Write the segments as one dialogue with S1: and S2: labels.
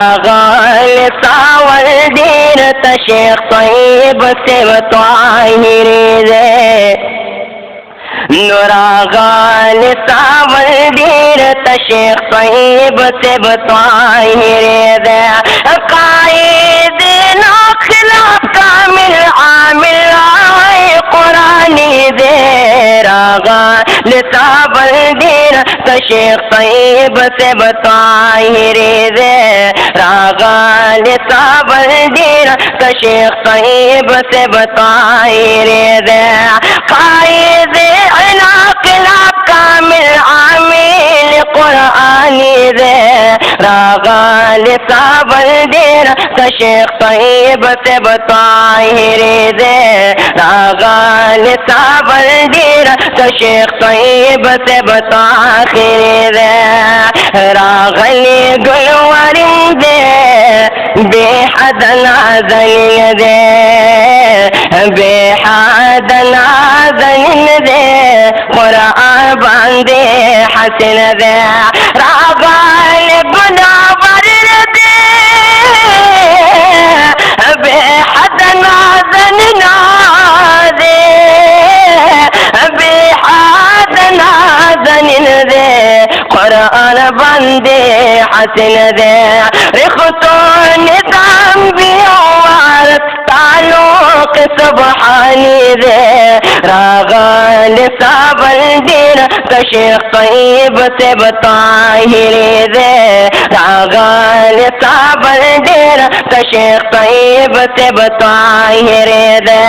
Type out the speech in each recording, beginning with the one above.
S1: غال صاول ديرة شيخ طيب سب طاهر ذي نورا غال صاول ديرة شيخ طيب سب طاهر ذي قايد خلاف كامل عامل قراني ذي راغا لصاب الدين كشيخ طيب سب طاهر ذي راغا لصاب الدين كشيخ طيب سب طاهر ذي قايد انقلاب كامل عامل قراني ذي راغا لصاب الدين كشيخ طيب سب طاهر ذي راغا لصاب الدين كشيخ طيب سب طاهر ذي راغا لقل ورده بحد نازل ذي بحد نازل ذي قرآن باندي حسن ذي راغا لقل ورده بحد نازل قرآن بندي حسن ذي رخصون نظام بيوارت تعلق سبحاني ذي راغا لصاب الدين كشيخ طيب سب طاهر ذي راغا لصاب الدين كشيخ طيب سب طاهر ذي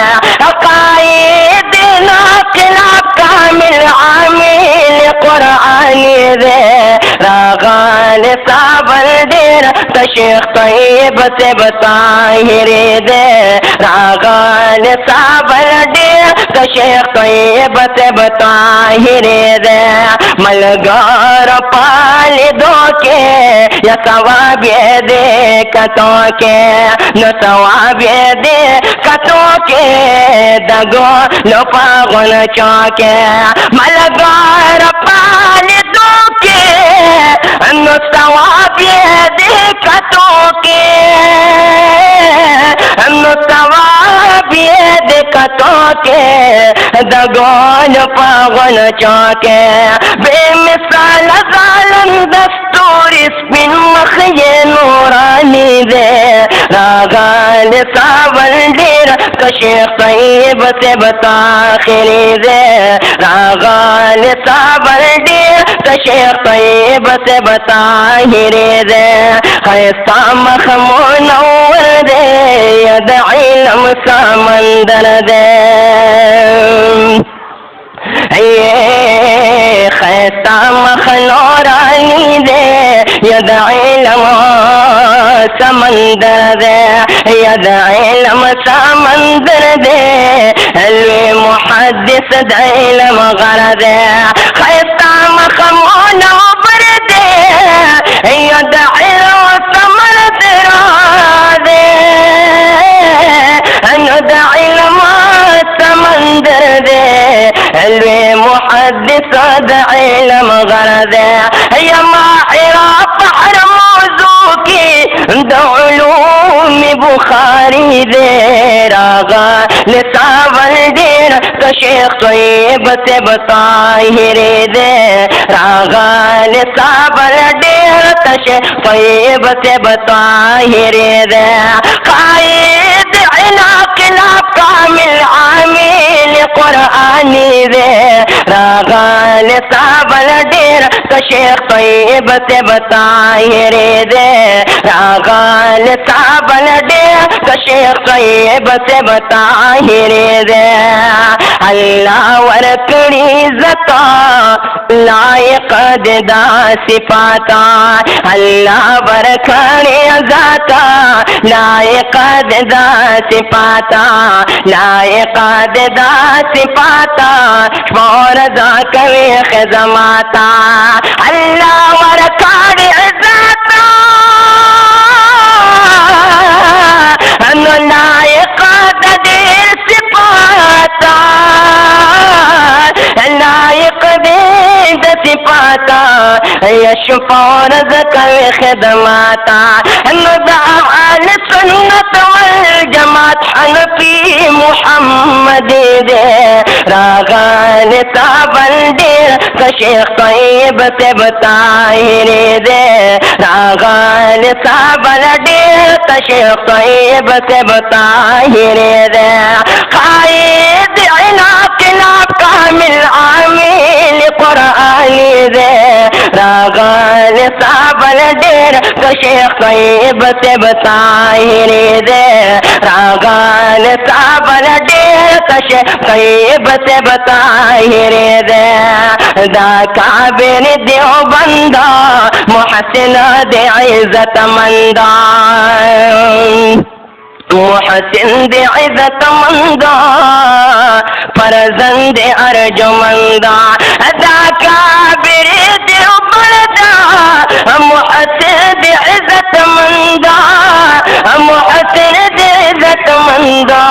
S1: قايد انقلاب كامل عامل قرآني ذي راغا لصاب الدين كشيخ طيب سب طاهر ذي راغا لصاب الدين كشيخ طيب سب طاهر ذي ملگار پالدو کے یا ثواب دے کتو کے نو ثواب دے کتو کے دگو لو پاغن چوکے ملگار پالدو کے نو ثواب دے کتو کے نو ثواب دے کتو کے دگو لو پاغن چوکے بے مثال ظالم دستور اسم مخی نورانی دے راغا لصاب الدین کشیخ طیب سب طاہر دے راغا لصاب الدین کشیخ طیب سب طاہر دے خیستا مخمونور دے یدعی لم سامندر دے خیستا مخنورانی دے ید علم سمندر دے ید علم سمندر دے علوی محدث دے علم غر دے خیستا مخمونور دے ید علم سمندر دے ید علم سمندر دے علوی محدث دا علم غرد یا ماحرا بحر موضوع کی دا علوم بخاری دے راغا لصاب الدین کشیخ طیب سب طاہر دے راغا لصاب الدین کشیخ طیب سب طاہر دے قائد انقلاب کامل عامل قرآنی دے راغا لصاب الدین کشیخ طیب سب طاہر دے راغا لصاب الدین کشیخ طیب سب طاہر دے اللہ ورکڑی زتا لائق دا صفاتا اللہ ورکڑی زتا لائق دا صفاتا لائق دا صفاتا فورزا کوي خدماتا اللہ ورکاڑی عزاتا انو لائق دا دیر صفاتا لائق دیر صفاتا यशफौरज कवे खिदमाता नुदाल सुन्नत वल जमात हनफी मुहम्मदी दे रागान ताबंदे शेख तैयब से बताहिरे दे रागान ताबंदे शेख तैयब से बताहिरे दे कायद इनाक़िलाब कामिल आमिल कुरानी दे रागान ताबंदे शेख तैयब से बताहिरे दे रागान ताबंदे शेख तैयब से बताहिरे दे दा काबिर देवबंदा मुहसिन दे इज्जत मंदा मुहसिन दे इज्जत मंदा फरजंद अर्जुमंदा दा काबिर देवबंदा मुहसिन दे इज्जत मंदा मुहसिन दे इज्जत मंदा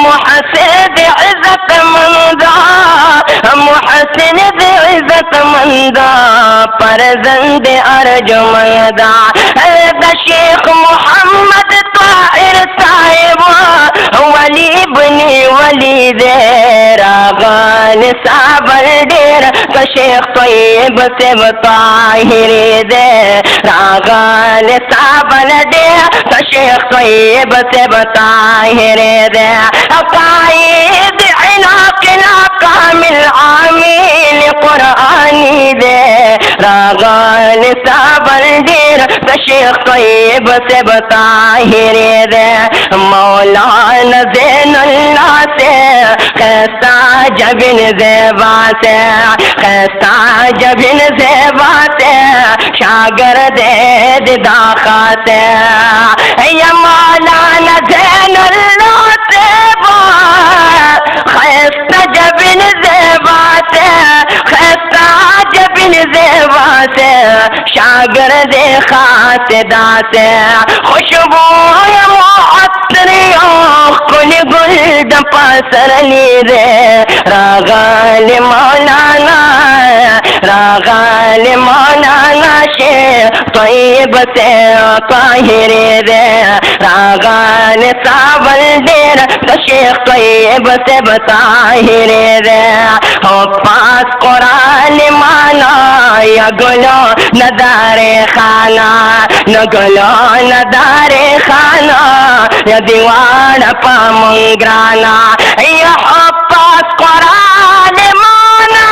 S1: मुहसिन इज्जत मंदा मुहसिन इज्जत मंदा फरजंद अर्जुमंदा शेख मोहम्मद ताहिर साहिब वली बनी वली दे रागान साबर डेर शेख तैयब से बताहिर दे रागान साबर डेर शेख तैयब से बताहिर दे कायद इनाक़िलाब कामिल आमिल कुरानी दे रागान साबर डेर शेख तैयब से बताहिर दे मौलाना ज़ैनुल्लाह से खस्ता जबिन ज़ेबा से खस्ता जबिन ज़ेबा से शागिर्द दाखा से या मौलाना ज़ैनुल्लाह से खस्ता जबिन ज़ेबा से खस्ता जबिन ज़ेबा से शागिर्द खातिदा से खुशबू कुल गुल्द पासर ली रे रागाल मौलाना शेख तैयब से ताहिर दे रागाल सावल देर शेख तैयब से बताहिर दे हो पास कुरान माना या गुलो नदारे खाना न गुलो नदारे खाना या दीवान पामंग्राना या पास कुरान माना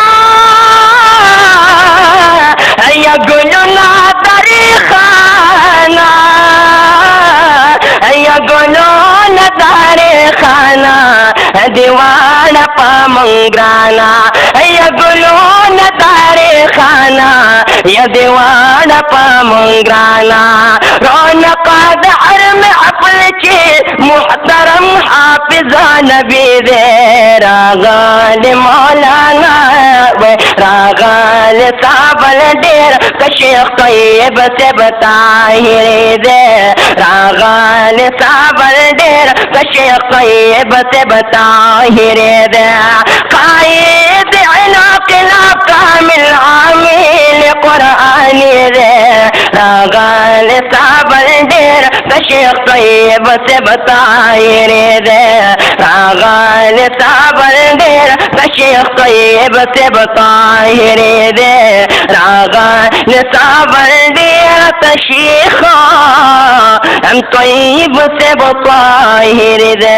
S1: या गुलो नदारे खाना या गुलो नदारे खाना दीवान पामंग्राना या गुलो नदारे खाना या दीवान पामंग्राना रौनक दहर में अपने चे मुहतरम हाफिजा नबी दे रागाल मौलाना रागाल साबल डेर शेख तैयब से बताहिर दे रागाल साबल डेर शेख तैयब से बताहिर दे कायद इनाक़िलाब कामिल आमिल कुरानी दे रागाल साबल डेर शेख तैयब से बताहिर दे रागाल साबल डेर शेख तैयब से बताहिर दे रागाल साबल डेर शेख तैयब से बताहिर दे।